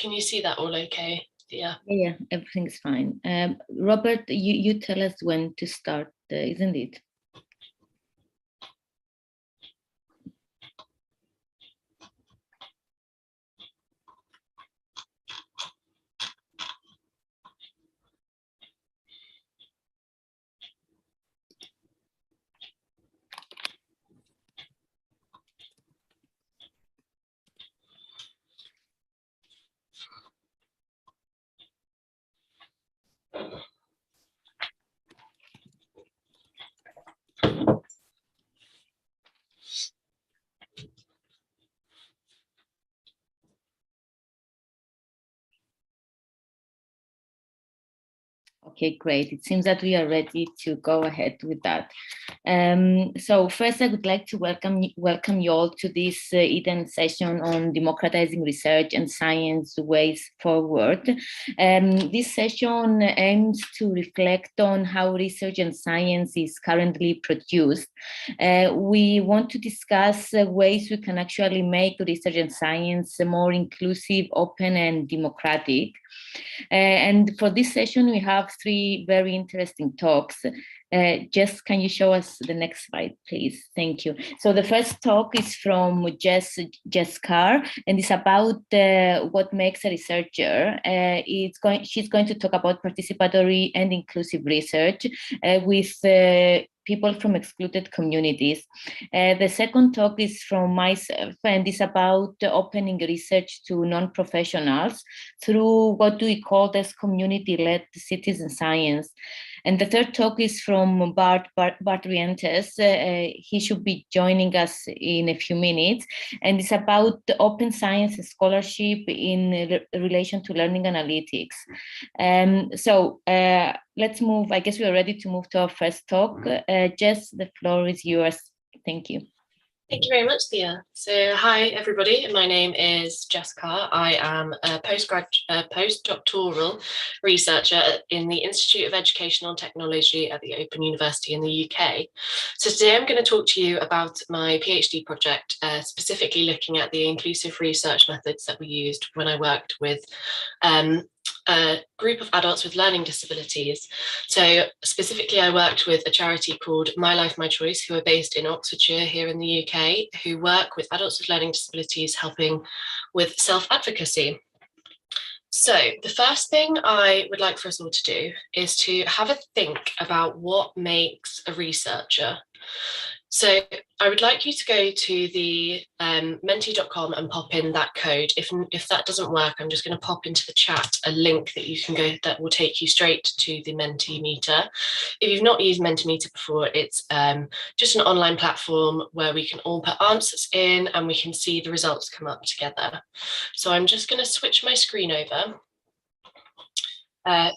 Can you see that all okay? Yeah, everything's fine. Robert, you tell us when to start, isn't it? Okay, great. It seems that we are ready to go ahead with that. So first, I would like to welcome you all to this Eden session on democratizing research and science ways forward. This session aims to reflect on how research and science is currently produced. We want to discuss ways we can actually make research and science more inclusive, open, and democratic. And for this session, we have three very interesting talks. Jess, can you show us the next slide, please? Thank you. So the first talk is from Jess Carr, and it's about what makes a researcher. She's going to talk about participatory and inclusive research with people from excluded communities. The second talk is from myself, and it's about opening research to non-professionals through what do we call as community-led citizen science. And the third talk is from Bart Rienties. He should be joining us in a few minutes. And it's about open science scholarship in relation to learning analytics. Let's move. I guess we are ready to move to our first talk. Jess, the floor is yours. Thank you. Thank you very much, Thea. So hi, everybody. My name is Jess Carr. I am a postdoctoral researcher in the Institute of Educational Technology at the Open University in the UK. So today I'm going to talk to you about my PhD project, specifically looking at the inclusive research methods that we used when I worked with a group of adults with learning disabilities. So specifically, I worked with a charity called My Life, My Choice, who are based in Oxfordshire here in the UK, who work with adults with learning disabilities, helping with self-advocacy. So the first thing I would like for us all to do is to have a think about what makes a researcher. So I would like you to go to the menti.com and pop in that code. If that doesn't work, I'm just going to pop into the chat a link that you can go that will take you straight to the Mentimeter. If you've not used Mentimeter before, it's just an online platform where we can all put answers in and we can see the results come up together. So I'm just going to switch my screen over.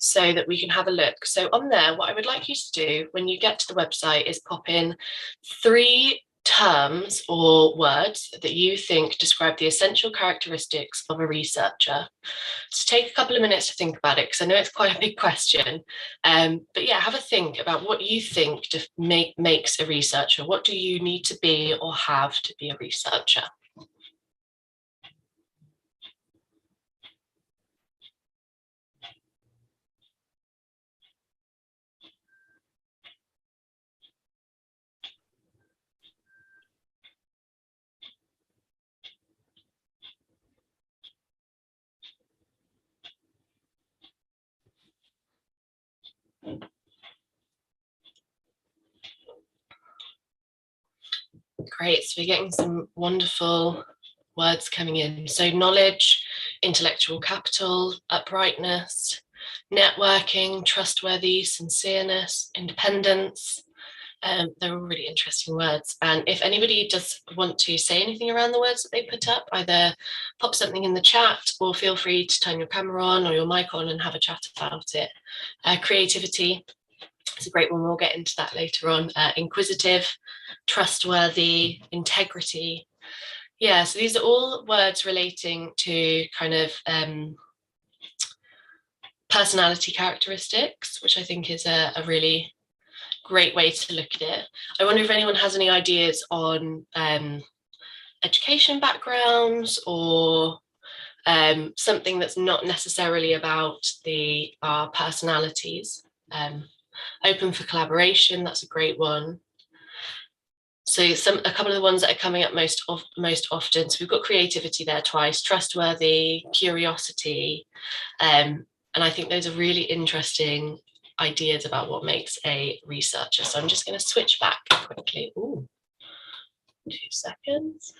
So that we can have a look. So on there, what I would like you to do when you get to the website is pop in 3 terms or words that you think describe the essential characteristics of a researcher. So take a couple of minutes to think about it, because I know it's quite a big question. But yeah, have a think about what you think makes a researcher. What do you need to be or have to be a researcher? Great, so we're getting some wonderful words coming in. So knowledge, intellectual capital, uprightness, networking, trustworthy, sincereness, independence. They're all really interesting words. And if anybody does want to say anything around the words that they put up, either pop something in the chat or feel free to turn your camera on or your mic on and have a chat about it. Creativity. It's a great one. We'll get into that later on. Inquisitive, trustworthy, integrity. Yeah, so these are all words relating to kind of personality characteristics, which I think is a really great way to look at it. I wonder if anyone has any ideas on education backgrounds or something that's not necessarily about our personalities. Open for collaboration, that's a great one. So a couple of the ones that are coming up most often. So we've got creativity there twice, trustworthy, curiosity, and I think those are really interesting ideas about what makes a researcher. So I'm just going to switch back quickly. Ooh, 2 seconds.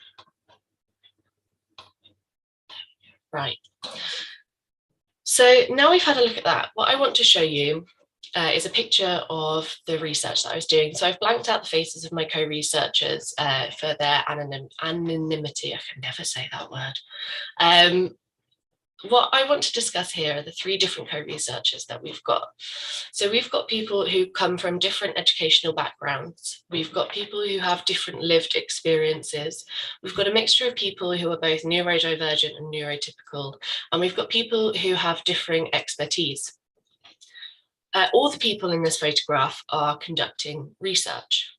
Right. So now we've had a look at that, what I want to show you is a picture of the research that I was doing. So I've blanked out the faces of my co-researchers for their anonymity. I can never say that word. What I want to discuss here are the 3 different co-researchers that we've got. So we've got people who come from different educational backgrounds. We've got people who have different lived experiences. We've got a mixture of people who are both neurodivergent and neurotypical. And we've got people who have differing expertise. All the people in this photograph are conducting research.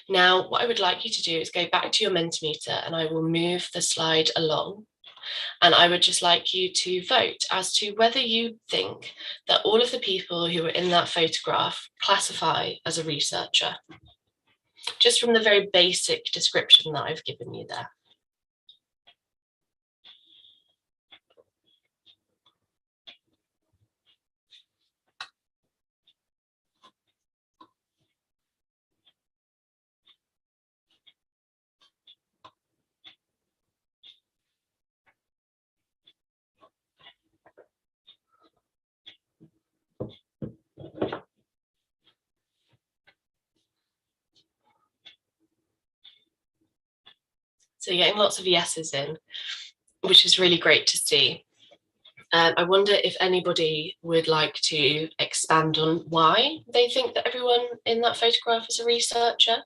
Now, what I would like you to do is go back to your Mentimeter, and I will move the slide along. And I would just like you to vote as to whether you think that all of the people who are in that photograph classify as a researcher, just from the very basic description that I've given you there. So you're getting lots of yeses in, which is really great to see. I wonder if anybody would like to expand on why they think that everyone in that photograph is a researcher.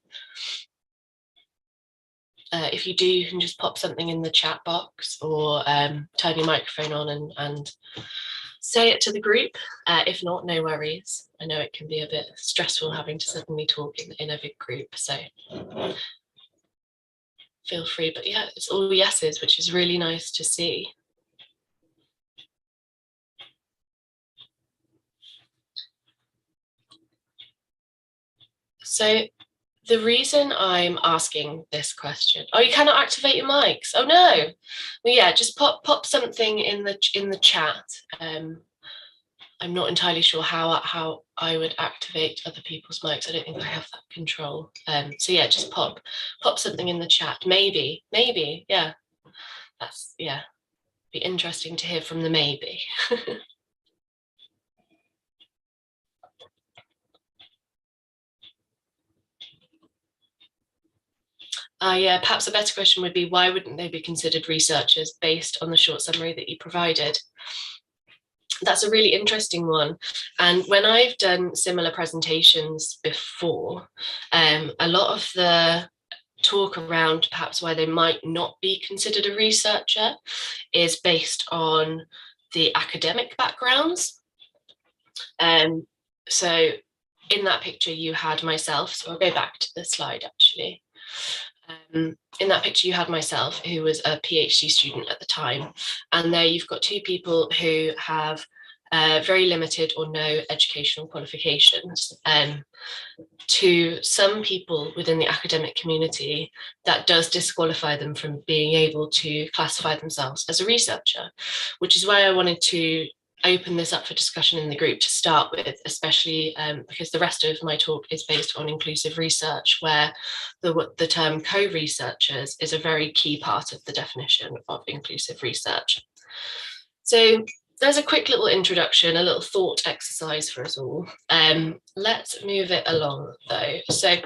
If you do, you can just pop something in the chat box or turn your microphone on and say it to the group. If not, no worries. I know it can be a bit stressful having to suddenly talk in a big group, so feel free. But yeah, it's all yeses, which is really nice to see. So the reason I'm asking this question, oh, you cannot activate your mics. Oh no. Well, yeah, just pop something in the chat. I'm not entirely sure how I would activate other people's mics. I don't think I have that control. So yeah, just pop something in the chat. Maybe, yeah. That's, yeah, be interesting to hear from the maybe. Yeah, perhaps a better question would be, why wouldn't they be considered researchers based on the short summary that you provided? That's a really interesting one. And when I've done similar presentations before, a lot of the talk around perhaps why they might not be considered a researcher is based on the academic backgrounds. So in that picture, you had myself. So I'll go back to the slide actually. In that picture, you had myself, who was a PhD student at the time. And there you've got 2 people who have very limited or no educational qualifications. To some people within the academic community, that does disqualify them from being able to classify themselves as a researcher, which is why I wanted to open this up for discussion in the group to start with, especially because the rest of my talk is based on inclusive research, where the term co-researchers is a very key part of the definition of inclusive research. So there's a quick little introduction, a little thought exercise for us all. Let's move it along though. So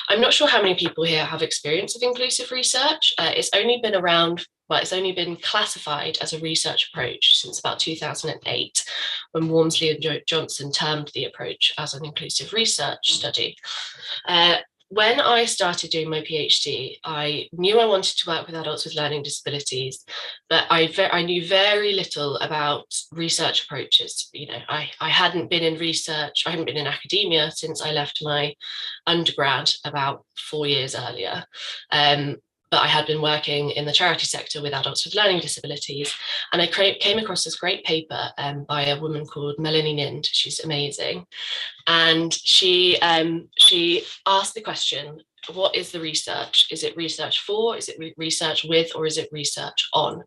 I'm not sure how many people here have experience of inclusive research. It's only been around, well, it's only been classified as a research approach since about 2008, when Walmsley and Johnson termed the approach as an inclusive research study. When I started doing my PhD, I knew I wanted to work with adults with learning disabilities, but I knew very little about research approaches. You know, I hadn't been in research, I hadn't been in academia since I left my undergrad about 4 years earlier. but I had been working in the charity sector with adults with learning disabilities, and I came across this great paper by a woman called Melanie Nind. She's amazing, and she asked the question, what is the research? Is it research for, is it research with, or is it research on?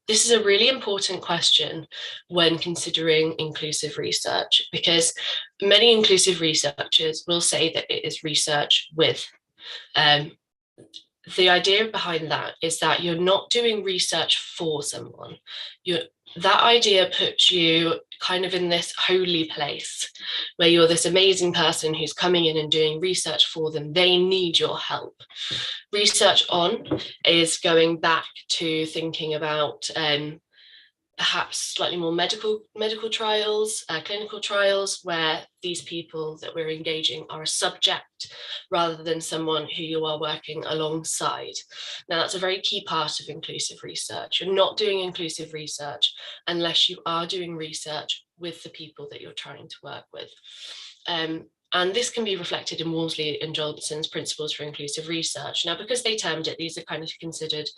This is a really important question when considering inclusive research, because many inclusive researchers will say that it is research with. The idea behind that is that you're not doing research for someone. That idea puts you kind of in this holy place where you're this amazing person who's coming in and doing research for them. They need your help. Research on is going back to thinking about perhaps slightly more medical trials, clinical trials, where these people that we're engaging are a subject rather than someone who you are working alongside. Now, that's a very key part of inclusive research. You're not doing inclusive research unless you are doing research with the people that you're trying to work with. And this can be reflected in Walmsley and Johnson's principles for inclusive research. Now, because they termed it, these are kind of considered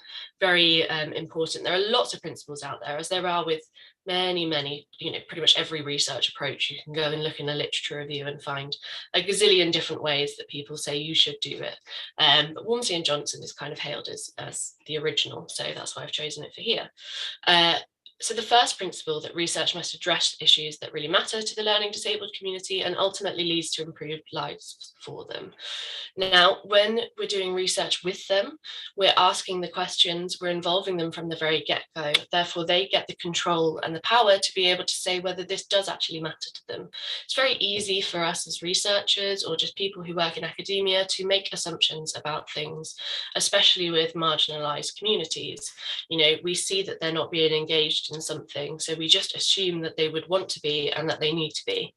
very important. There are lots of principles out there, as there are with many, pretty much every research approach. You can go and look in a literature review and find a gazillion different ways that people say you should do it. But Walmsley and Johnson is kind of hailed as the original, so that's why I've chosen it for here. So the first principle, that research must address issues that really matter to the learning disabled community and ultimately leads to improved lives for them. Now, when we're doing research with them, we're asking the questions, we're involving them from the very get-go. Therefore, they get the control and the power to be able to say whether this does actually matter to them. It's very easy for us as researchers or just people who work in academia to make assumptions about things, especially with marginalized communities. We see that they're not being engaged in something, so we just assume that they would want to be and that they need to be.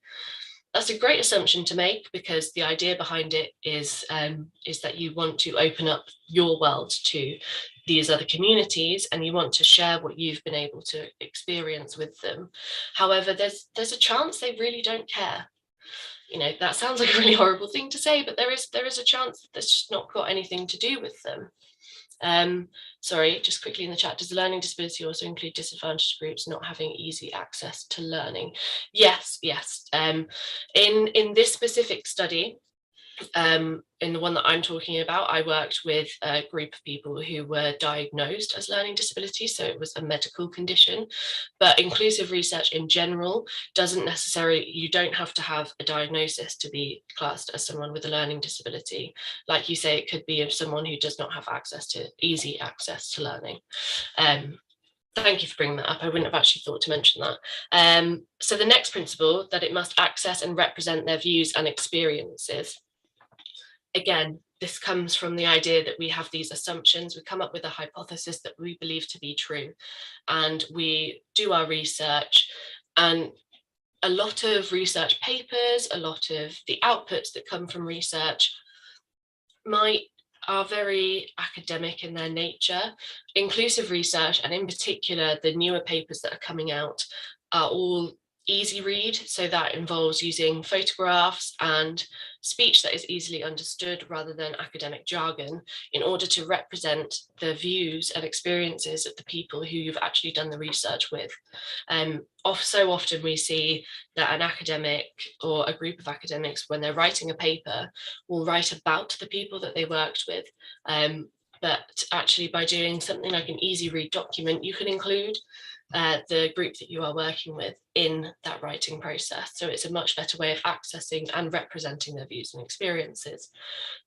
That's a great assumption to make, because the idea behind it is that you want to open up your world to these other communities and you want to share what you've been able to experience with them. However, there's a chance they really don't care. That sounds like a really horrible thing to say, but there is a chance that that's just not got anything to do with them. Sorry, just quickly in the chat, does the learning disability also include disadvantaged groups not having easy access to learning? Yes. In this specific study, in the one that I'm talking about, I worked with a group of people who were diagnosed as learning disabilities, so it was a medical condition. But inclusive research in general doesn't necessarily, you don't have to have a diagnosis to be classed as someone with a learning disability. Like you say, it could be of someone who does not have easy access to learning. Thank you for bringing that up. I wouldn't have actually thought to mention that. So the next principle, that it must access and represent their views and experiences. Again, this comes from the idea that we have these assumptions. We come up with a hypothesis that we believe to be true, and we do our research. And a lot of research papers, a lot of the outputs that come from research are very academic in their nature. Inclusive research, and in particular the newer papers that are coming out, are all easy read, so that involves using photographs and speech that is easily understood rather than academic jargon, in order to represent the views and experiences of the people who you've actually done the research with. So often we see that an academic or a group of academics, when they're writing a paper, will write about the people that they worked with. But actually, by doing something like an easy read document, you can include the group that you are working with in that writing process. So it's a much better way of accessing and representing their views and experiences.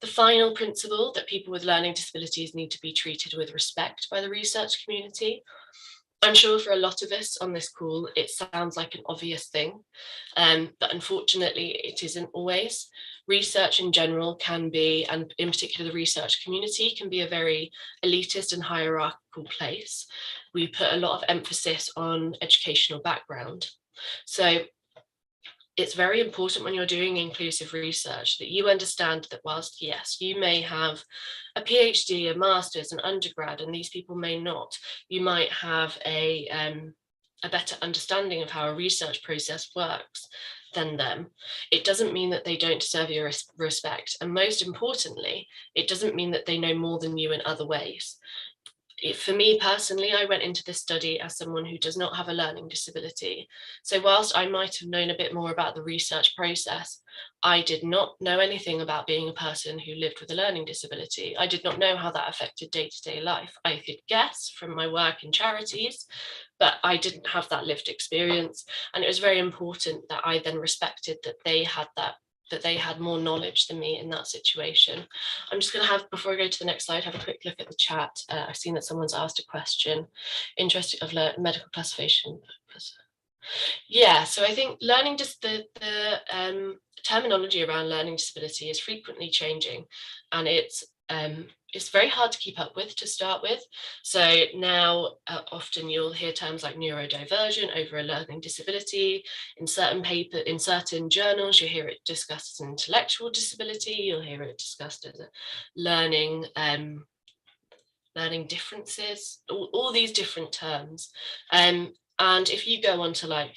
The final principle, that people with learning disabilities need to be treated with respect by the research community. I'm sure for a lot of us on this call, it sounds like an obvious thing, but unfortunately it isn't always. Research in general can be, and in particular the research community, can be a very elitist and hierarchical place. We put a lot of emphasis on educational background. So it's very important when you're doing inclusive research that you understand that whilst, yes, you may have a PhD, a master's, an undergrad, and these people may not, you might have a a better understanding of how a research process works than them, it doesn't mean that they don't deserve your respect. And most importantly, it doesn't mean that they know more than you in other ways. For me personally, I went into this study as someone who does not have a learning disability. So whilst I might have known a bit more about the research process, I did not know anything about being a person who lived with a learning disability. I did not know how that affected day-to-day life. I could guess from my work in charities, but I didn't have that lived experience. And it was very important that I then respected that they had more knowledge than me in that situation. I'm just going to have, before I go to the next slide, have a quick look at the chat. I've seen that someone's asked a question, interested of medical classification. Yeah, so I think learning just the terminology around learning disability is frequently changing, and it's very hard to keep up with to start with. So now often you'll hear terms like neurodivergent over a learning disability. In certain journals, you hear it discussed as an intellectual disability. You'll hear it discussed as a learning differences, all these different terms. And if you go on to like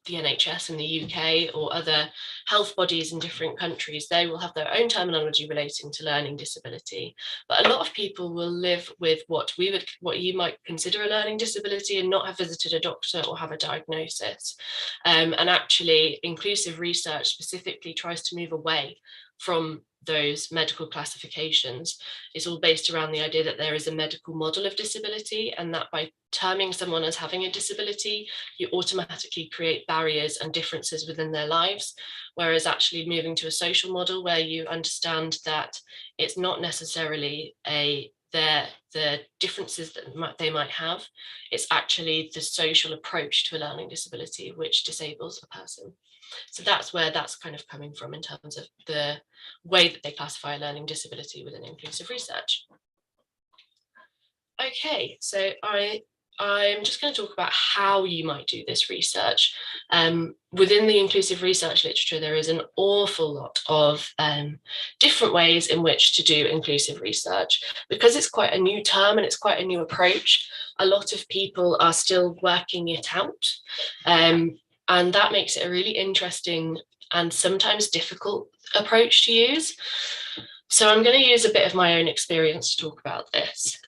the NHS in the UK or other health bodies in different countries, they will have their own terminology relating to learning disability. But a lot of people will live with what you might consider a learning disability and not have visited a doctor or have a diagnosis. And actually, inclusive research specifically tries to move away from those medical classifications. It's all based around the idea that there is a medical model of disability, and that by terming someone as having a disability, you automatically create barriers and differences within their lives. Whereas actually moving to a social model where you understand that it's not necessarily the differences that they might have, it's actually the social approach to a learning disability which disables a person. So that's where that's kind of coming from in terms of the way that they classify a learning disability within inclusive research. Okay, so I'm just going to talk about how you might do this research. Within the inclusive research literature, there is an awful lot of different ways in which to do inclusive research. Because it's quite a new term and it's quite a new approach, a lot of people are still working it out. And that makes it a really interesting and sometimes difficult approach to use. So I'm going to use a bit of my own experience to talk about this.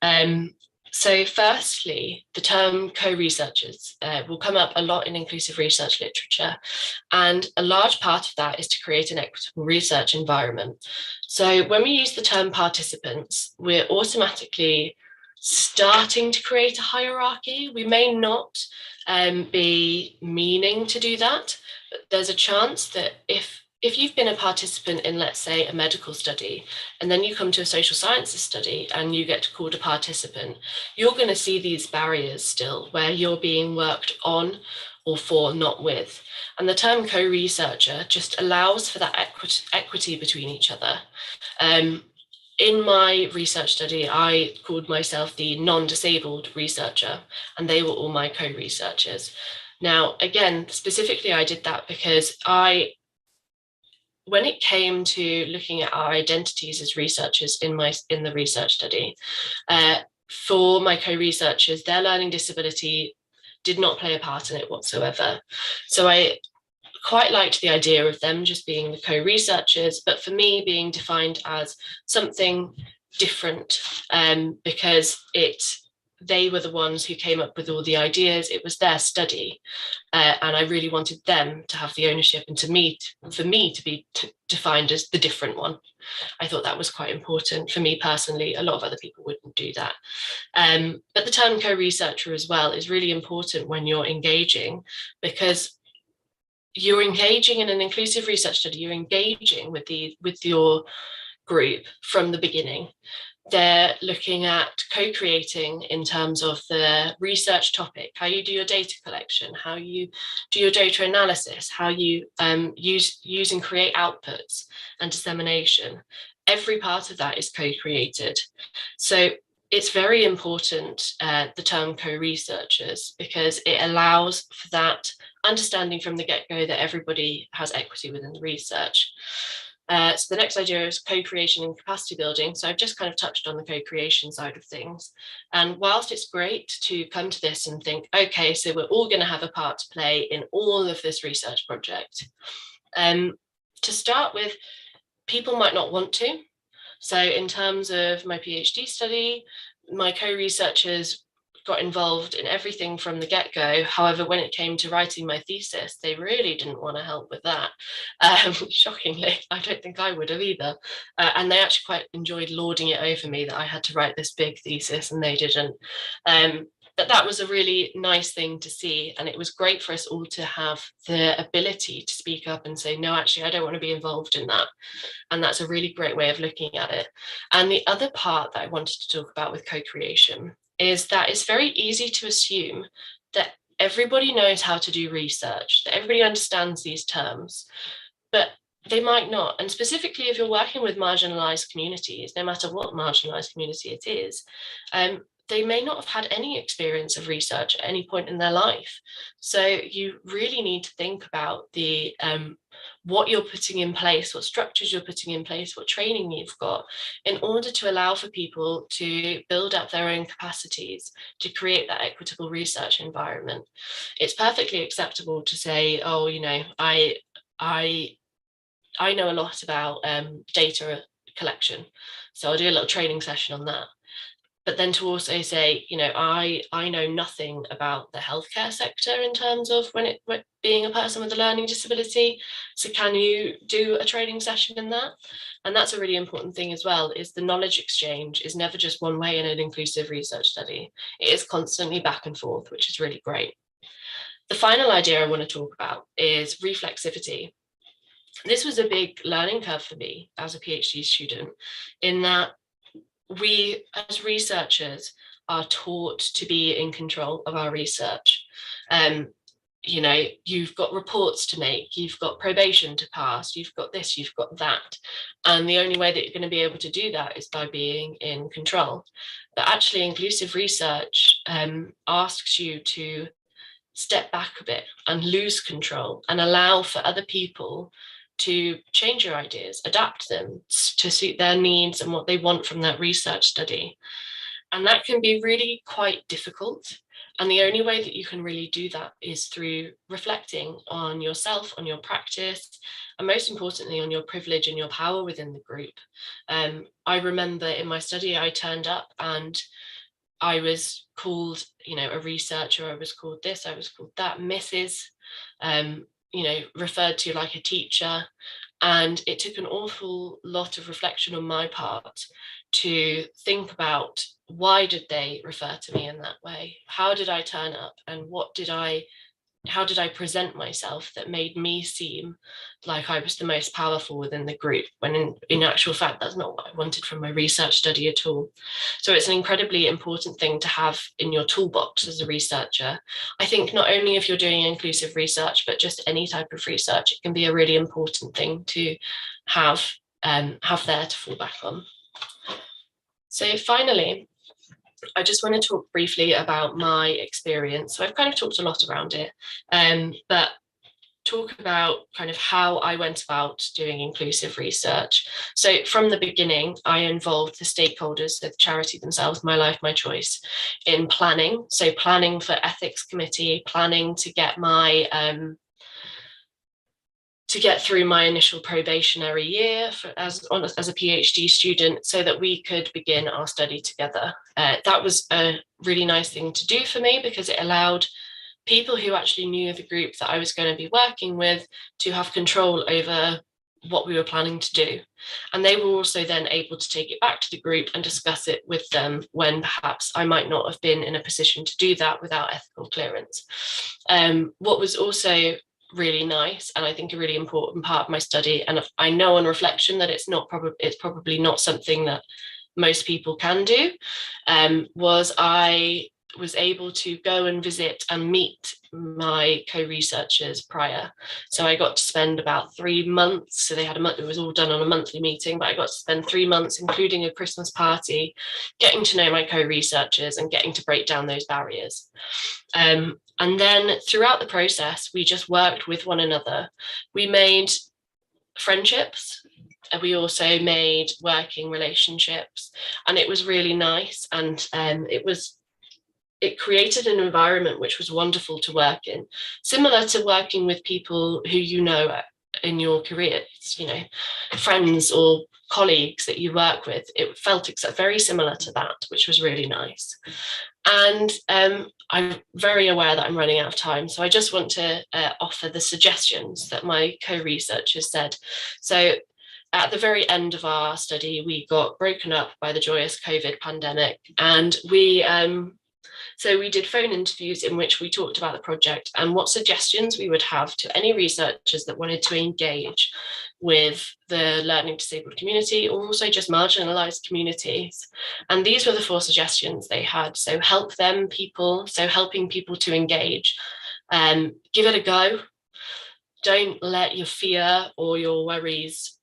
So firstly, the term co-researchers will come up a lot in inclusive research literature. And a large part of that is to create an equitable research environment. So when we use the term participants, we're automatically starting to create a hierarchy. We may not be meaning to do that, but there's a chance that if you've been a participant in, let's say, a medical study, and then you come to a social sciences study and you get called a participant, you're going to see these barriers still where you're being worked on or for, not with. And the term co-researcher just allows for that equity between each other. In my research study, I called myself the non-disabled researcher, and they were all my co-researchers. Now, again, specifically, I did that because when it came to looking at our identities as researchers in the research study, for my co-researchers, their learning disability did not play a part in it whatsoever. So I quite liked the idea of them just being the co-researchers, but for me being defined as something different, because they were the ones who came up with all the ideas. It was their study, and I really wanted them to have the ownership and for me to be defined as the different one. I thought that was quite important for me personally. A lot of other people wouldn't do that. But the term co-researcher as well is really important when you're engaging, because you're engaging in an inclusive research study, you're engaging with your group from the beginning. They're looking at co-creating in terms of the research topic, how you do your data collection, how you do your data analysis, how you use and create outputs and dissemination. Every part of that is co-created. So it's very important, the term co-researchers, because it allows for that understanding from the get-go that everybody has equity within the research. So the next idea is co-creation and capacity building. So I've just kind of touched on the co-creation side of things. And whilst it's great to come to this and think, okay, so we're all going to have a part to play in all of this research project. To start with, people might not want to. So in terms of my PhD study, my co-researchers got involved in everything from the get-go. However, when it came to writing my thesis, they really didn't want to help with that. Shockingly, I don't think I would have either. And they actually quite enjoyed lording it over me that I had to write this big thesis and they didn't. But that was a really nice thing to see. And it was great for us all to have the ability to speak up and say, no, actually, I don't want to be involved in that. And that's a really great way of looking at it. And the other part that I wanted to talk about with co-creation is that it's very easy to assume that everybody knows how to do research, that everybody understands these terms, but they might not. And specifically, if you're working with marginalized communities, no matter what marginalized community it is, they may not have had any experience of research at any point in their life. So you really need to think about the what you're putting in place, what structures you're putting in place, what training you've got, in order to allow for people to build up their own capacities to create that equitable research environment. It's perfectly acceptable to say, oh, you know, I know a lot about data collection, so I'll do a little training session on that. But then to also say, you know, I know nothing about the healthcare sector in terms of when being a person with a learning disability. So can you do a training session in that? And that's a really important thing as well, is the knowledge exchange is never just one way in an inclusive research study. It is constantly back and forth, which is really great. The final idea I want to talk about is reflexivity. This was a big learning curve for me as a PhD student, in that we as researchers are taught to be in control of our research. You know, you've got reports to make, you've got probation to pass, you've got this, you've got that. And the only way that you're going to be able to do that is by being in control. But actually, inclusive research asks you to step back a bit and lose control and allow for other people to change your ideas, adapt them to suit their needs and what they want from that research study. And that can be really quite difficult. And the only way that you can really do that is through reflecting on yourself, on your practice, and most importantly, on your privilege and your power within the group. I remember in my study, I turned up and I was called, you know, a researcher, I was called this, I was called that, Mrs. You know, referred to like a teacher. And it took an awful lot of reflection on my part to think about, why did they refer to me in that way? How did I turn up? And how did I present myself that made me seem like I was the most powerful within the group, when in actual fact, that's not what I wanted from my research study at all. So it's an incredibly important thing to have in your toolbox as a researcher. I think not only if you're doing inclusive research, but just any type of research, it can be a really important thing to have there to fall back on. So finally, I just want to talk briefly about my experience. So I've kind of talked a lot around it, but talk about kind of how I went about doing inclusive research. So from the beginning, I involved the stakeholders, so the charity themselves, My Life, My Choice, in planning. So planning for ethics committee, planning to get my to get through my initial probationary year as a PhD student, so that we could begin our study together. That was a really nice thing to do for me, because it allowed people who actually knew the group that I was going to be working with to have control over what we were planning to do. And they were also then able to take it back to the group and discuss it with them when perhaps I might not have been in a position to do that without ethical clearance. What was also really nice, and I think a really important part of my study, and I know on reflection that it's probably not something that most people can do, was I was able to go and visit and meet my co-researchers prior. So I got to spend about 3 months. So they had a month, it was all done on a monthly meeting, but I got to spend 3 months, including a Christmas party, getting to know my co-researchers and getting to break down those barriers. And then throughout the process, we just worked with one another. We made friendships we also made working relationships, and it was really nice. And it created an environment which was wonderful to work in, similar to working with people who you know in your career, you know, friends or colleagues that you work with. It felt very similar to that, which was really nice. And I'm very aware that I'm running out of time, so I just want to offer the suggestions that my co-researchers said. So at the very end of our study, we got broken up by the joyous COVID pandemic, and so we did phone interviews in which we talked about the project and what suggestions we would have to any researchers that wanted to engage with the learning disabled community, or also just marginalized communities. And these were the 4 suggestions they had. So helping people to engage, give it a go. Don't let your fear or your worries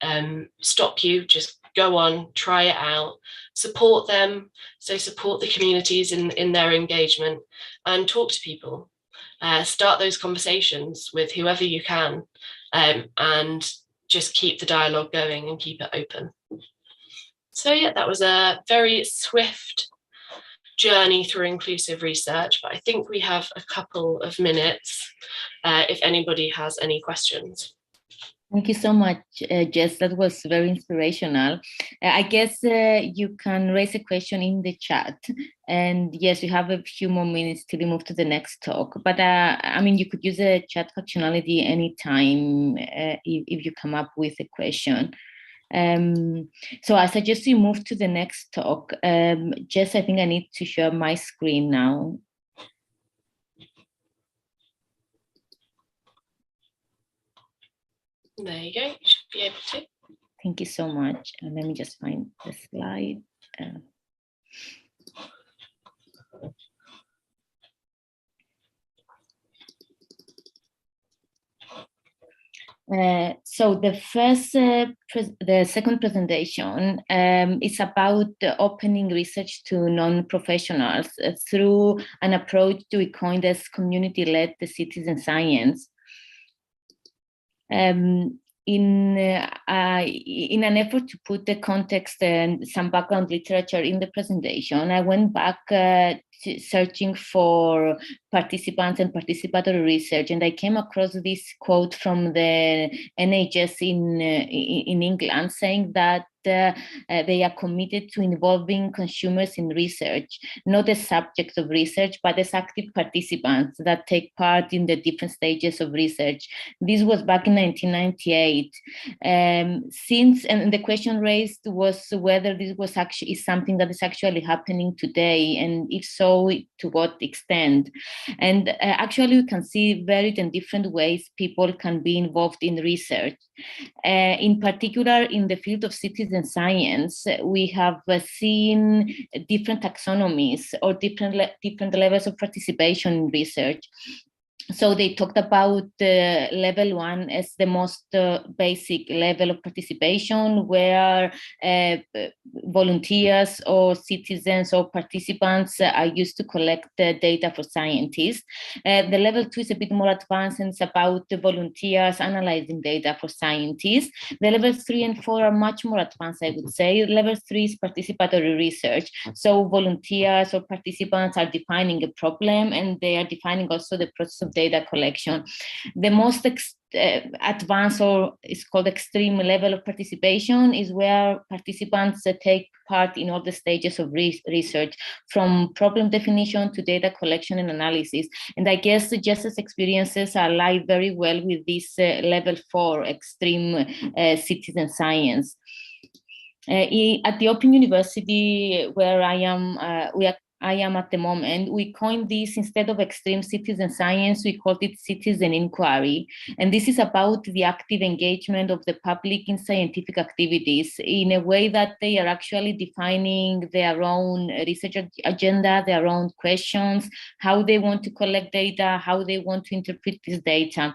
stop you. Just go on, try it out, support them. So support the communities in their engagement, and talk to people. Start those conversations with whoever you can, and just keep the dialogue going and keep it open. So yeah, that was a very swift journey through inclusive research, but I think we have a couple of minutes if anybody has any questions. Thank you so much, Jess. That was very inspirational. I guess you can raise a question in the chat. And yes, we have a few more minutes till we move to the next talk. But I mean, you could use a chat functionality anytime if you come up with a question. So I suggest you move to the next talk. Jess, I think I need to share my screen now. There you go, you should be able to. Thank you so much. And let me just find the slide. So the second presentation is about opening research to non-professionals through an approach we coined as community-led citizen science. In an effort to put the context and some background literature in the presentation, I went back searching for participants and participatory research, and I came across this quote from the NHS in England saying that they are committed to involving consumers in research, not as subjects of research, but as active participants that take part in the different stages of research. This was back in 1998. And the question raised was whether this was actually something that is actually happening today, and if so, to what extent. And actually, we can see varied and different ways people can be involved in research. In particular, in the field of citizen science, we have seen different taxonomies or different levels of participation in research. So they talked about level 1 as the most basic level of participation, where volunteers or citizens or participants are used to collect data for scientists. The level 2 is a bit more advanced, and it's about the volunteers analyzing data for scientists. The levels 3 and 4 are much more advanced, I would say. Level 3 is participatory research. So volunteers or participants are defining a problem, and they are defining also the process of data collection. The most advanced, or is called extreme level of participation, is where participants take part in all the stages of research, from problem definition to data collection and analysis. And I guess Jess's experiences align very well with this level 4 extreme citizen science. At the Open University, where I am at the moment, we coined this, instead of extreme citizen science, we called it citizen inquiry. And this is about the active engagement of the public in scientific activities in a way that they are actually defining their own research agenda, their own questions, how they want to collect data, how they want to interpret this data.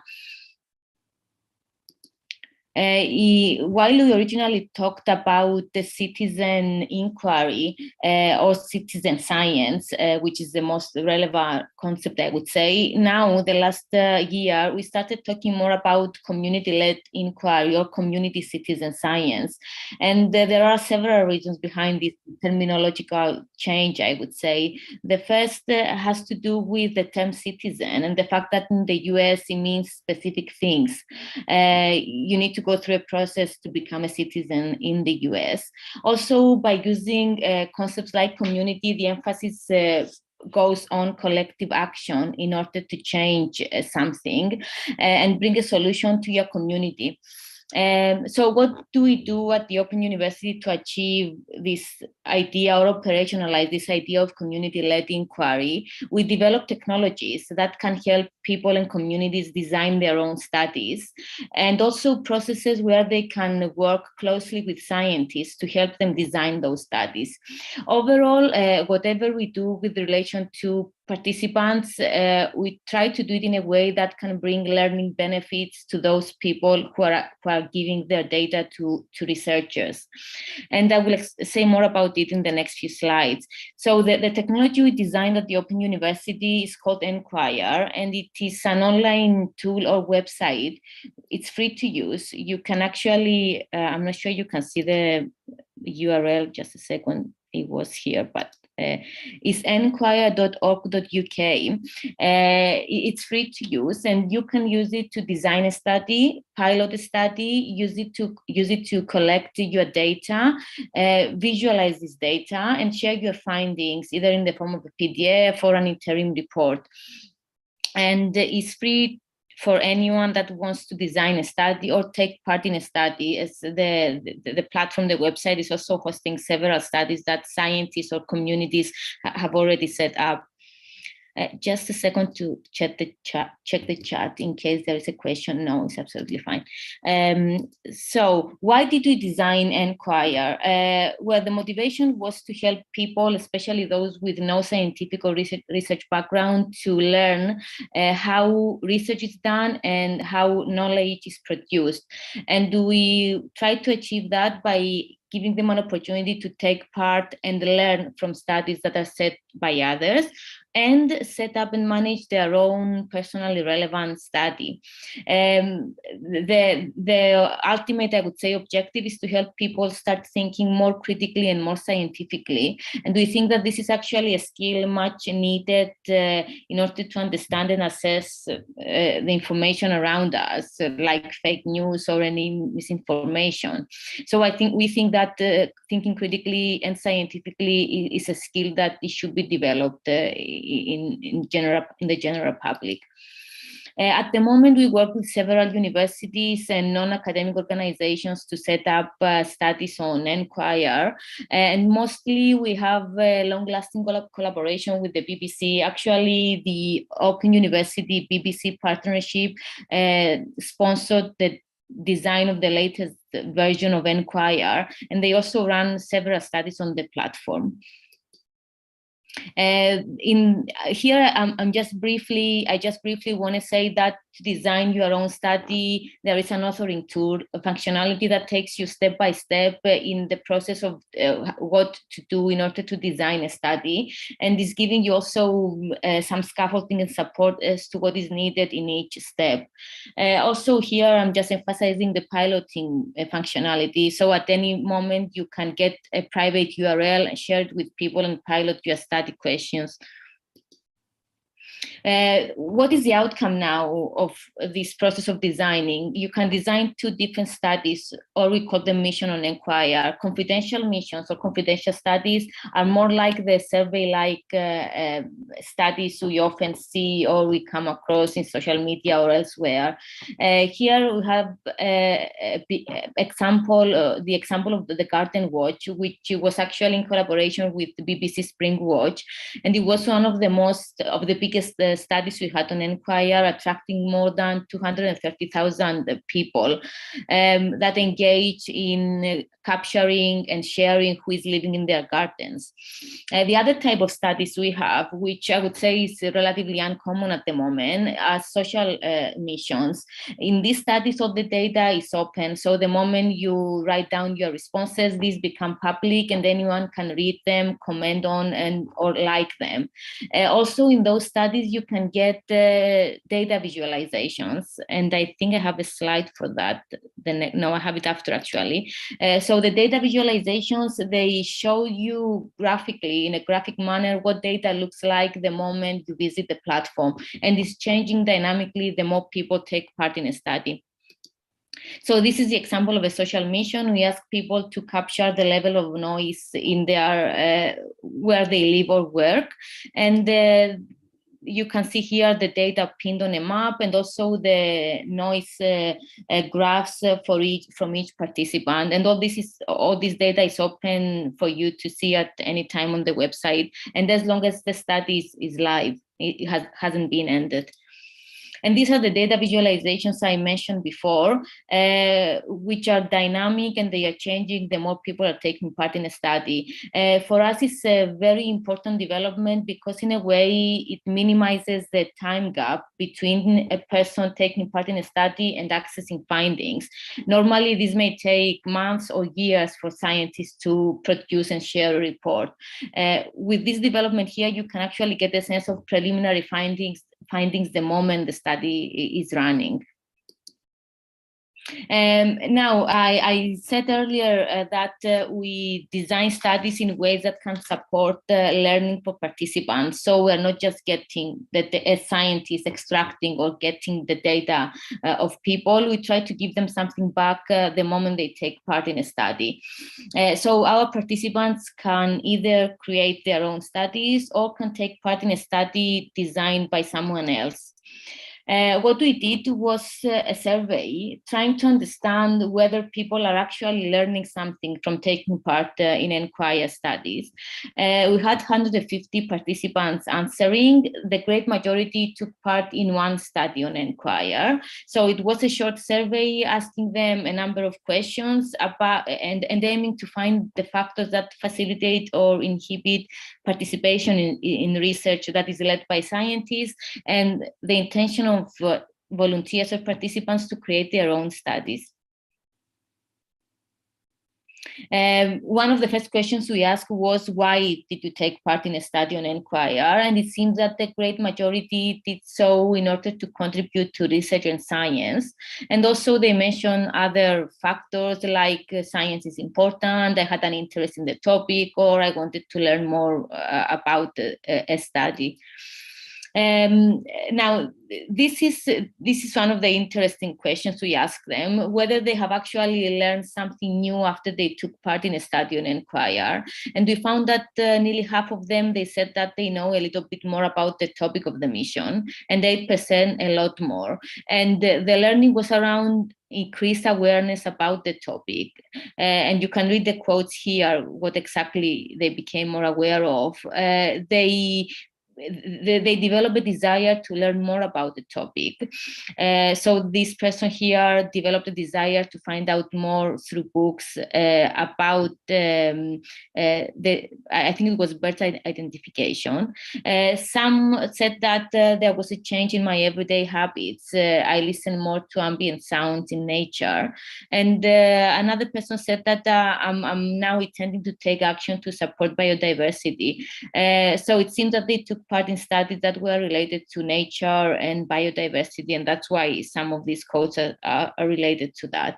While we originally talked about the citizen inquiry or citizen science, which is the most relevant concept, I would say, now the last year we started talking more about community-led inquiry or community citizen science. And there are several reasons behind this terminological change, I would say. The first has to do with the term citizen and the fact that in the US it means specific things. You need to go through a process to become a citizen in the US. Also, by using concepts like community, the emphasis goes on collective action in order to change something and bring a solution to your community. So what do we do at the Open University to achieve this idea or operationalize this idea of community-led inquiry? We develop technologies that can help people and communities design their own studies, and also processes where they can work closely with scientists to help them design those studies. Overall, whatever we do with relation to participants, we try to do it in a way that can bring learning benefits to those people who are giving their data to researchers. And I will say more about it in the next few slides. So the technology we designed at the Open University is called Enquire, and it is an online tool or website. It's free to use. You can actually, I'm not sure you can see the URL, just a second, it was here, but it's enquire.org.uk. It's free to use, and you can use it to design a study, pilot a study, use it to collect your data, visualize this data, and share your findings either in the form of a PDF or an interim report. And it's free for anyone that wants to design a study or take part in a study. As the platform, the website is also hosting several studies that scientists or communities have already set up. Just a second to check the chat in case there is a question. No, it's absolutely fine. So why did we design Enquire? Well, the motivation was to help people, especially those with no scientific or research background, to learn how research is done and how knowledge is produced. And we try to achieve that by giving them an opportunity to take part and learn from studies that are set by others, and set up and manage their own personally relevant study. The ultimate, I would say, objective is to help people start thinking more critically and more scientifically. And we think that this is actually a skill much needed in order to understand and assess the information around us, like fake news or any misinformation. So we think that thinking critically and scientifically is a skill that it should be developed in the general public. At the moment, we work with several universities and non-academic organizations to set up studies on Enquire. And mostly we have a long-lasting collaboration with the BBC. Actually, the Open University BBC partnership sponsored the design of the latest version of Enquire, and they also run several studies on the platform. I just briefly want to say that to design your own study, there is an authoring tool, a functionality that takes you step by step in the process of what to do in order to design a study, and is giving you also some scaffolding and support as to what is needed in each step. Also here, I'm just emphasizing the piloting functionality. So at any moment, you can get a private URL and share it with people and pilot your study questions. What is the outcome now of this process of designing? You can design 2 different studies, or we call them mission on Enquire. Confidential missions or confidential studies are more like the survey-like studies we often see or we come across in social media or elsewhere. Here we have the example of the Garden Watch, which was actually in collaboration with the BBC Spring Watch, and it was one of the biggest studies we had on Enquire, attracting more than 230,000 people that engage in capturing and sharing who is living in their gardens. The other type of studies we have, which I would say is relatively uncommon at the moment, are social missions. In these studies, all the data is open. So the moment you write down your responses, these become public and anyone can read them, comment on, and or like them. Also in those studies, you can get data visualizations. And I think I have a slide for that. No, I have it after actually. So the data visualizations, they show you graphically, in a graphic manner, what data looks like the moment you visit the platform. And it's changing dynamically the more people take part in a study. So this is the example of a social mission. We ask people to capture the level of noise in their where they live or work. And you can see here the data pinned on a map and also the noise graphs from each participant. And all this data is open for you to see at any time on the website. And as long as the study is live, it hasn't been ended. And these are the data visualizations I mentioned before, which are dynamic and they are changing the more people are taking part in a study. For us, it's a very important development because in a way, it minimizes the time gap between a person taking part in a study and accessing findings. Normally, this may take months or years for scientists to produce and share a report. With this development here, you can actually get a sense of preliminary findings the moment the study is running. Now, I said earlier that we design studies in ways that can support learning for participants. So we're not just getting as scientists extracting or getting the data of people. We try to give them something back the moment they take part in a study. So our participants can either create their own studies or can take part in a study designed by someone else. What we did was a survey trying to understand whether people are actually learning something from taking part in Enquire studies. We had 150 participants answering. The great majority took part in one study on Enquire. So it was a short survey asking them a number of questions about and aiming to find the factors that facilitate or inhibit participation in research that is led by scientists, and the intention of volunteers or participants to create their own studies. One of the first questions we asked was, why did you take part in a study on Enquire? And it seems that the great majority did so in order to contribute to research and science. And also they mentioned other factors like science is important, I had an interest in the topic, or I wanted to learn more about a study. Now, this is one of the interesting questions we ask them, whether they have actually learned something new after they took part in a study on Enquire. And we found that nearly half of them, they said that they know a little bit more about the topic of the mission, and 8% a lot more. And the learning was around increased awareness about the topic. And you can read the quotes here, what exactly they became more aware of. They develop a desire to learn more about the topic. So this person here developed a desire to find out more through books about I think it was birth identification. Some said that there was a change in my everyday habits. I listen more to ambient sounds in nature. And another person said that I'm now intending to take action to support biodiversity. So it seems that they took part in studies that were related to nature and biodiversity, and that's why some of these quotes are related to that.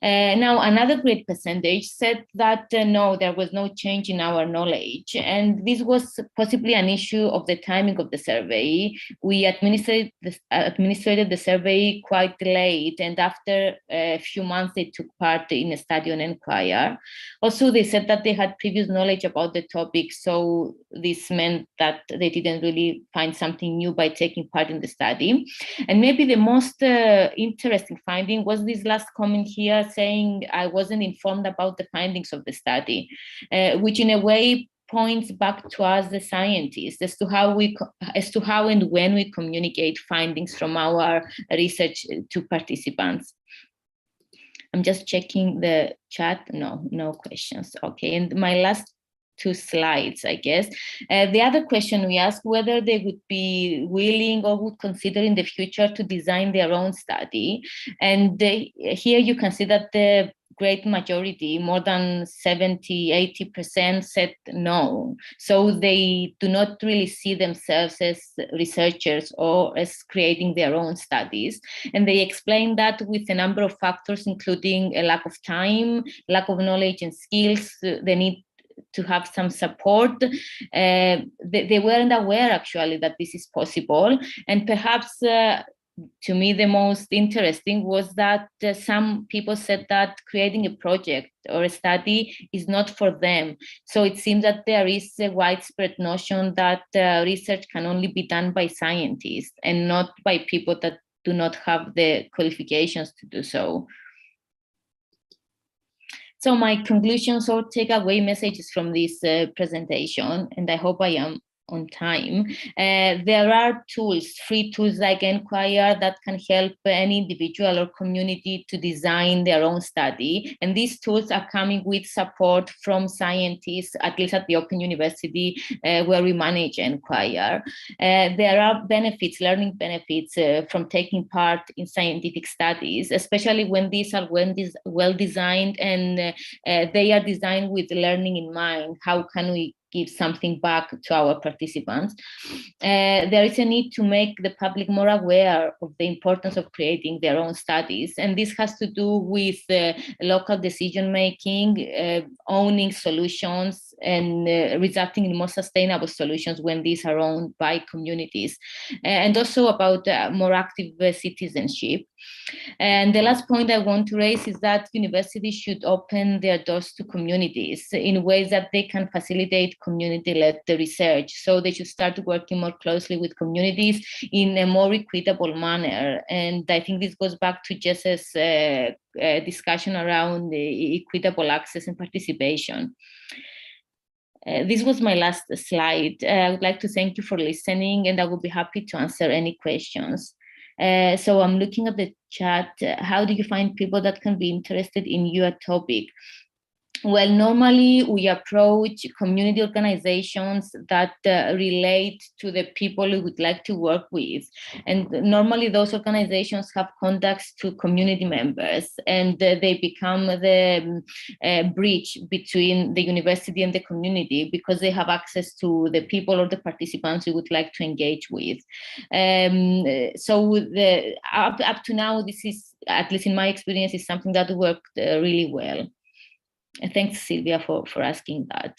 Now, another great percentage said that no, there was no change in our knowledge, and this was possibly an issue of the timing of the survey. We administrated the survey quite late, and after a few months, they took part in a study on Enquire. Also, they said that they had previous knowledge about the topic, so this meant that they didn't really find something new by taking part in the study. And maybe the most interesting finding was this last comment here saying I wasn't informed about the findings of the study, which in a way points back to us, the scientists, as to how and when we communicate findings from our research to participants. I'm just checking the chat. No questions. Okay, and my last 2 slides, I guess. The other question we asked whether they would be willing or would consider in the future to design their own study. And here you can see that the great majority, more than 70–80%, said no. So they do not really see themselves as researchers or as creating their own studies. And they explain that with a number of factors, including a lack of time, lack of knowledge and skills, the need to have some support. They weren't aware actually that this is possible. And perhaps to me, the most interesting was that some people said that creating a project or a study is not for them. So it seems that there is a widespread notion that research can only be done by scientists and not by people that do not have the qualifications to do so. So my conclusions or takeaway messages from this presentation, and I hope I am on time. There are tools, free tools like Enquire, that can help any individual or community to design their own study. And these tools are coming with support from scientists, at least at the Open University, where we manage Enquire. There are benefits, learning benefits from taking part in scientific studies, especially when these are well designed and they are designed with learning in mind. How can we give something back to our participants? There is a need to make the public more aware of the importance of creating their own studies. And this has to do with local decision-making, owning solutions, and resulting in more sustainable solutions when these are owned by communities. And also about more active citizenship. And the last point I want to raise is that universities should open their doors to communities in ways that they can facilitate community-led research. So they should start working more closely with communities in a more equitable manner. And I think this goes back to Jess's discussion around the equitable access and participation. This was my last slide. I would like to thank you for listening, and I will be happy to answer any questions. So I'm looking at the chat. How do you find people that can be interested in your topic? Well, normally we approach community organizations that relate to the people we would like to work with. And normally those organizations have contacts to community members, and they become the bridge between the university and the community because they have access to the people or the participants we would like to engage with. So up to now, this is, at least in my experience, is something that worked really well. Thanks, Sylvia, for asking that.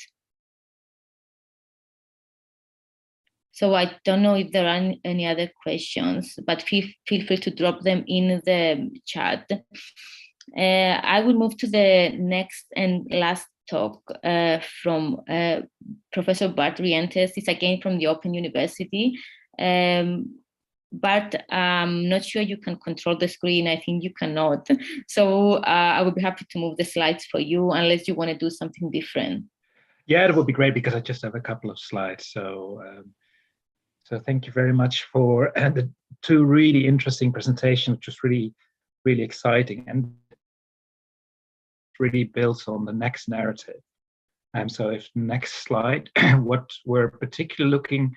So I don't know if there are any other questions, but feel free to drop them in the chat. I will move to the next and last talk from Professor Bart Rienties. It's again from the Open University. But I'm not sure you can control the screen. I think you cannot. So I would be happy to move the slides for you unless you want to do something different. Yeah, it would be great because I just have a couple of slides. So, so thank you very much for the 2 really interesting presentations, which was really, really exciting and really builds on the next narrative. So if next slide, what we're particularly looking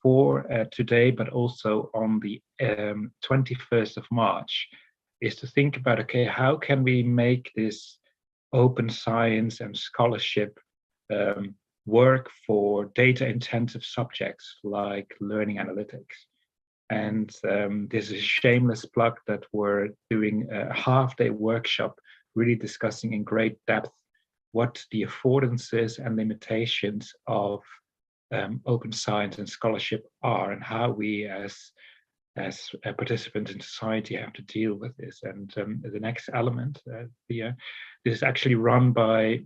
for today, but also on the 21st of March, is to think about, okay, how can we make this open science and scholarship work for data-intensive subjects like learning analytics? And this is a shameless plug that we're doing a half-day workshop, really discussing in great depth what the affordances and limitations of open science and scholarship are, and how we as participants in society have to deal with this. And the next element, this is actually run by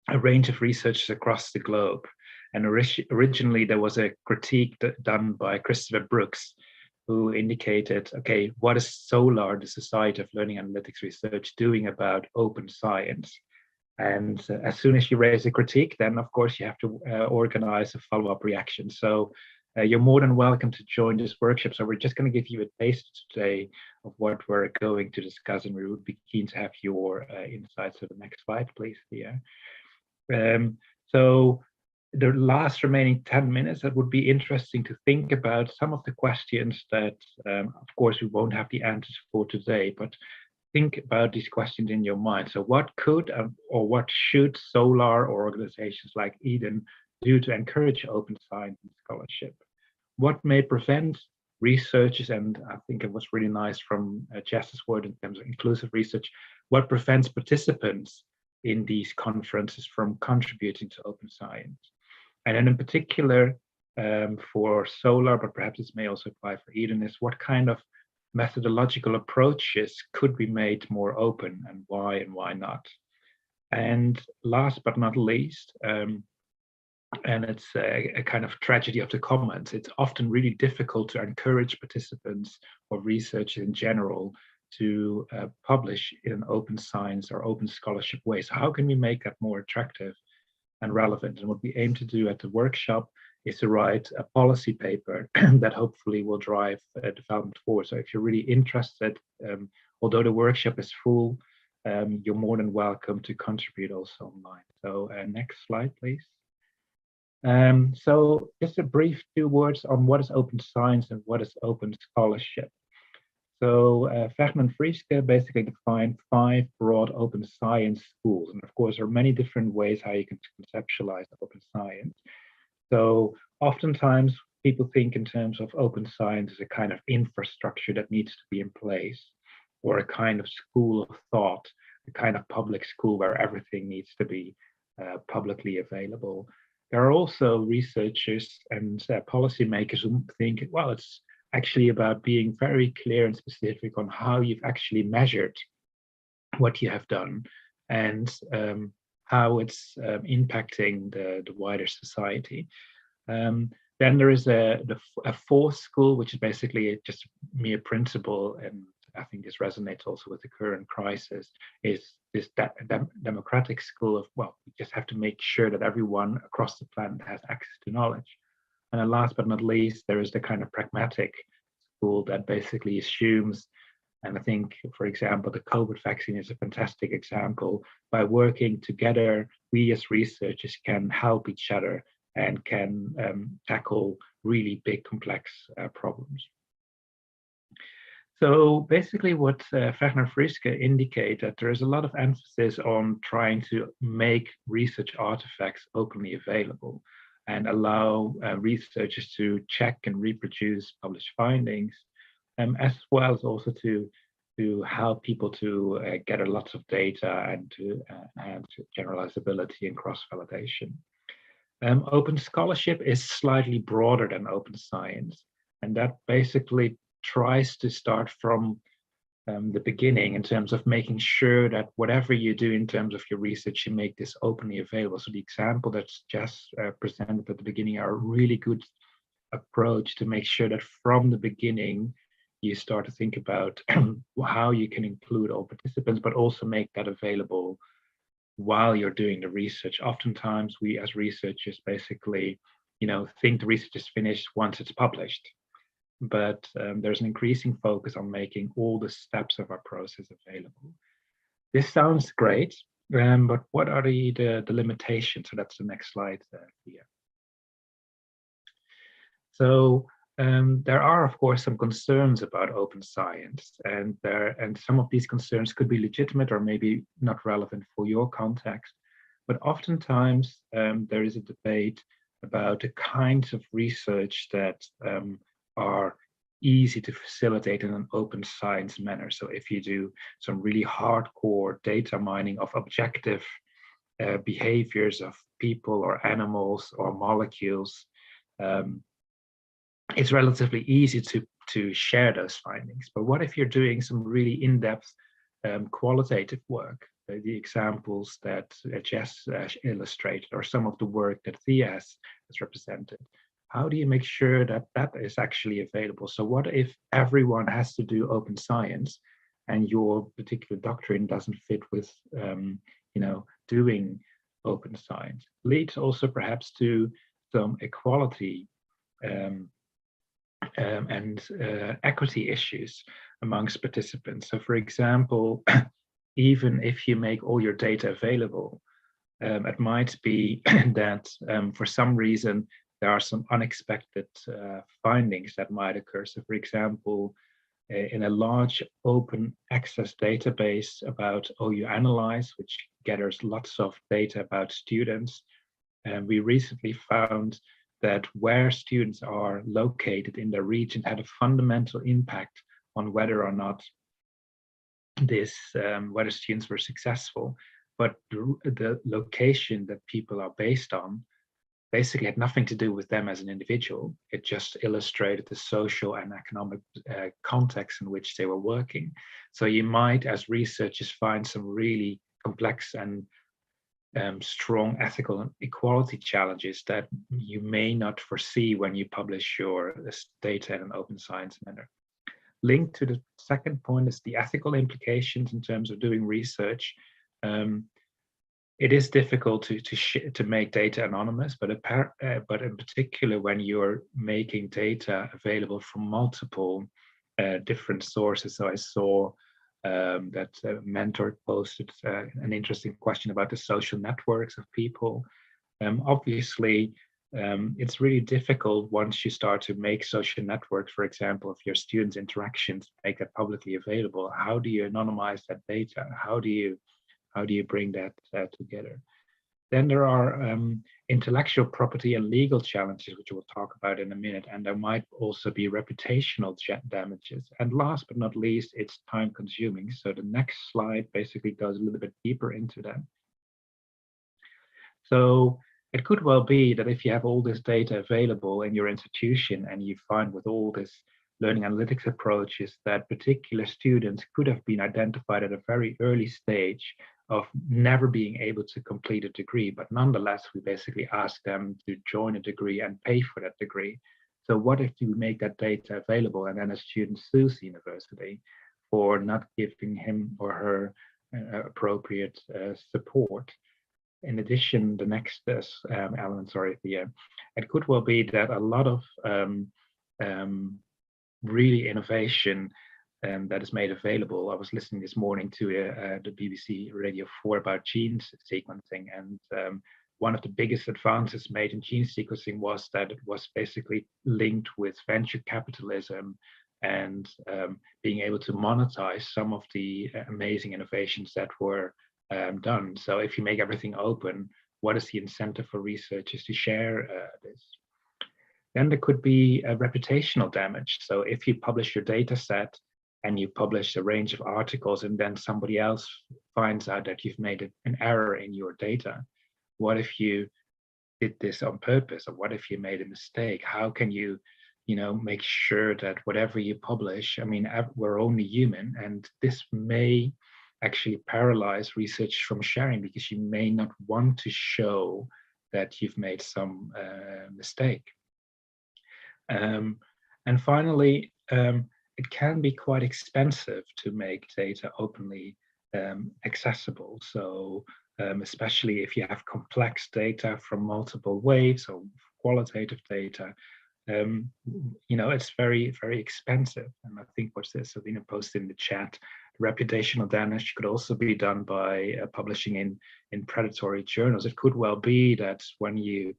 a range of researchers across the globe. And originally there was a critique done by Christopher Brooks, who indicated, okay, what is SOLAR, the Society of Learning Analytics Research, doing about open science? And as soon as you raise a critique, then of course you have to organize a follow-up reaction. So you're more than welcome to join this workshop. So we're just going to give you a taste today of what we're going to discuss, and we would be keen to have your insights. So the next slide, please, Thea. So the last remaining 10 minutes, it would be interesting to think about some of the questions that, of course, we won't have the answers for today, but think about these questions in your mind. So what could or what should SOLAR or organizations like Eden do to encourage open science and scholarship? What may prevent researchers, and I think it was really nice from Jess's word in terms of inclusive research, what prevents participants in these conferences from contributing to open science? And then in particular, for SOLAR, but perhaps this may also apply for Eden, is what kind of methodological approaches could be made more open, and why not? And last but not least, and it's a kind of tragedy of the commons, it's often really difficult to encourage participants or researchers in general to publish in an open science or open scholarship way. So how can we make that more attractive and relevant? And what we aim to do at the workshop is to write a policy paper that hopefully will drive development forward. So if you're really interested, although the workshop is full, you're more than welcome to contribute also online. So next slide, please. So just a brief 2 words on what is open science and what is open scholarship. So Vegman Frieske basically defined 5 broad open science schools. And of course, there are many different ways how you can conceptualize open science. So oftentimes people think in terms of open science as a kind of infrastructure that needs to be in place, or a kind of school of thought, a kind of public school where everything needs to be publicly available. There are also researchers and policymakers who think, well, it's actually about being very clear and specific on how you've actually measured what you have done, and how it's impacting the wider society. Then there is a 4th school, which is basically just mere principle, and I think this resonates also with the current crisis, is this democratic school of, well, we just have to make sure that everyone across the planet has access to knowledge. And then last but not least, there is the kind of pragmatic school that basically assumes, and I think, for example, the COVID vaccine is a fantastic example, by working together, we as researchers can help each other and can tackle really big, complex problems. So basically what Vegman Frieske indicate that there is a lot of emphasis on trying to make research artifacts openly available and allow researchers to check and reproduce published findings, as well as also to help people to gather lots of data and to enhance generalizability and cross-validation. Open scholarship is slightly broader than open science, and that basically tries to start from the beginning in terms of making sure that whatever you do in terms of your research, you make this openly available. So the example that's just presented at the beginning are a really good approach to make sure that from the beginning, you start to think about how you can include all participants, but also make that available while you're doing the research. Oftentimes we as researchers basically, think the research is finished once it's published. But there's an increasing focus on making all the steps of our process available. This sounds great, but what are the limitations? So that's the next slide here. So there are, of course, some concerns about open science, and some of these concerns could be legitimate or maybe not relevant for your context. But oftentimes there is a debate about the kinds of research that are easy to facilitate in an open science manner. So if you do some really hardcore data mining of objective behaviors of people or animals or molecules, it's relatively easy to share those findings. But what if you're doing some really in-depth qualitative work? The examples that Jess illustrated, or some of the work that Thea has represented. How do you make sure that that is actually available? So what if everyone has to do open science and your particular doctrine doesn't fit with doing open science. Leads also perhaps to some equality and equity issues amongst participants. So for example, even if you make all your data available, it might be that for some reason there are some unexpected findings that might occur. So for example, in a large open access database about OU Analyze, which gathers lots of data about students, and we recently found that where students are located in the region had a fundamental impact on whether or not whether students were successful. But the location that people are based on basically had nothing to do with them as an individual. It just illustrated the social and economic context in which they were working. So you might, as researchers, find some really complex and strong ethical and equality challenges that you may not foresee when you publish your data in an open science manner. Linked to the second point is the ethical implications in terms of doing research. It is difficult to make data anonymous, but in particular when you're making data available from multiple different sources. So I saw that Mentor posted an interesting question about the social networks of people. Obviously, it's really difficult once you start to make social networks, for example, of your students' interactions, make that publicly available. How do you anonymize that data? How do you bring that together? Then there are intellectual property and legal challenges, which we'll talk about in a minute, and there might also be reputational damages. And last but not least, it's time consuming. So the next slide basically goes a little bit deeper into that. So it could well be that if you have all this data available in your institution and you find with all this learning analytics approaches that particular students could have been identified at a very early stage of never being able to complete a degree, but nonetheless, we basically ask them to join a degree and pay for that degree. So what if you make that data available and then a student sues the university for not giving him or her appropriate support? In addition, the next element, it could well be that a lot of really innovation that is made available. I was listening this morning to the BBC Radio 4 about gene sequencing, and one of the biggest advances made in gene sequencing was that it was basically linked with venture capitalism and being able to monetize some of the amazing innovations that were done. So if you make everything open, what is the incentive for researchers to share this? Then there could be a reputational damage. So if you publish your data set and you publish a range of articles and then somebody else finds out that you've made an error in your data, what if you did this on purpose, or what if you made a mistake? How can you make sure that whatever you publish, I mean, we're only human, and this may actually paralyze research from sharing because you may not want to show that you've made some mistake. And finally, it can be quite expensive to make data openly accessible. So especially if you have complex data from multiple waves or qualitative data, it's very, very expensive. And I think what's this, Sabina posted in the chat, reputational damage could also be done by publishing in predatory journals. It could well be that when you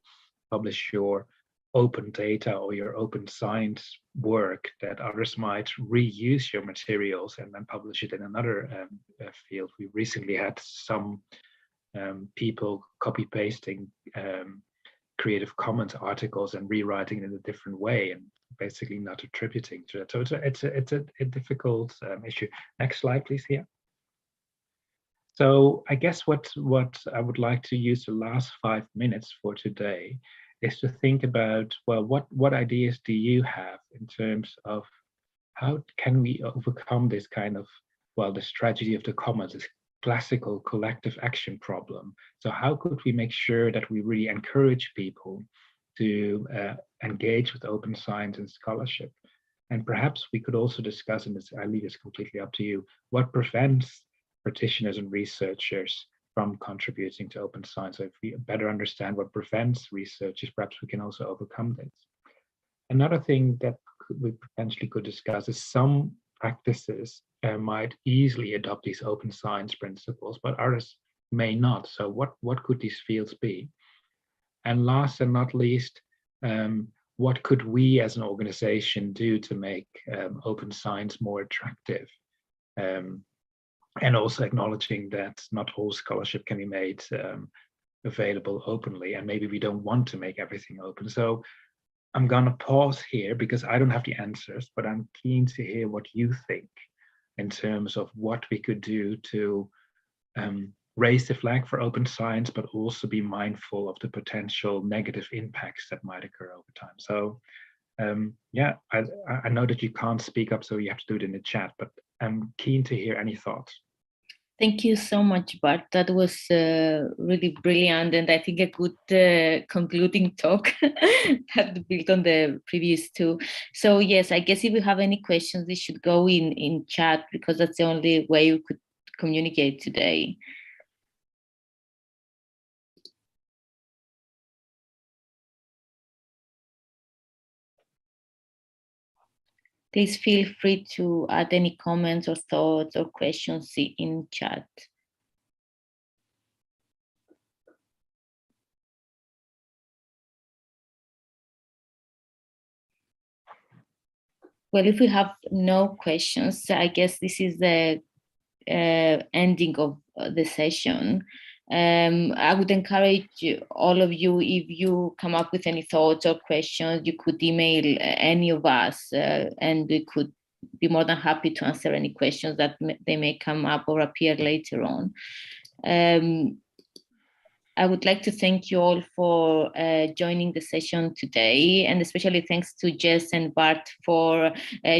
publish your open data or your open science work, that others might reuse your materials and then publish it in another field. We recently had some people copy-pasting Creative Commons articles and rewriting it in a different way and basically not attributing to that. So it's a difficult issue. Next slide, please, here. So I guess what I would like to use the last 5 minutes for today is to think about, well, what ideas do you have in terms of how can we overcome this kind of, well, this tragedy of the commons, this classical collective action problem? So how could we make sure that we really encourage people to engage with open science and scholarship? And perhaps we could also discuss, and I leave this completely up to you, what prevents practitioners and researchers from contributing to open science. So if we better understand what prevents researchers, perhaps we can also overcome this. Another thing that we potentially could discuss is some practices might easily adopt these open science principles, but others may not. So what could these fields be? And last and not least, what could we as an organization do to make open science more attractive? And also acknowledging that not all scholarship can be made available openly, and maybe we don't want to make everything open. So I'm gonna pause here because I don't have the answers, but I'm keen to hear what you think in terms of what we could do to raise the flag for open science, but also be mindful of the potential negative impacts that might occur over time. So yeah, I know that you can't speak up, so you have to do it in the chat, but I'm keen to hear any thoughts. Thank you so much, Bart. That was really brilliant, and I think a good concluding talk that built on the previous two. So yes, I guess if you have any questions, they should go in chat, because that's the only way we could communicate today. Please feel free to add any comments or thoughts or questions in chat. Well, if we have no questions, I guess this is the ending of the session. I would encourage all of you, if you come up with any thoughts or questions, you could email any of us and we could be more than happy to answer any questions that they may come up or appear later on. I would like to thank you all for joining the session today, and especially thanks to Jess and Bart for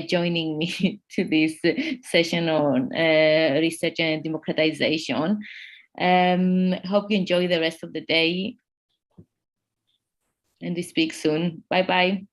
joining me to this session on research and democratization. Hope you enjoy the rest of the day, and we speak soon. Bye-bye.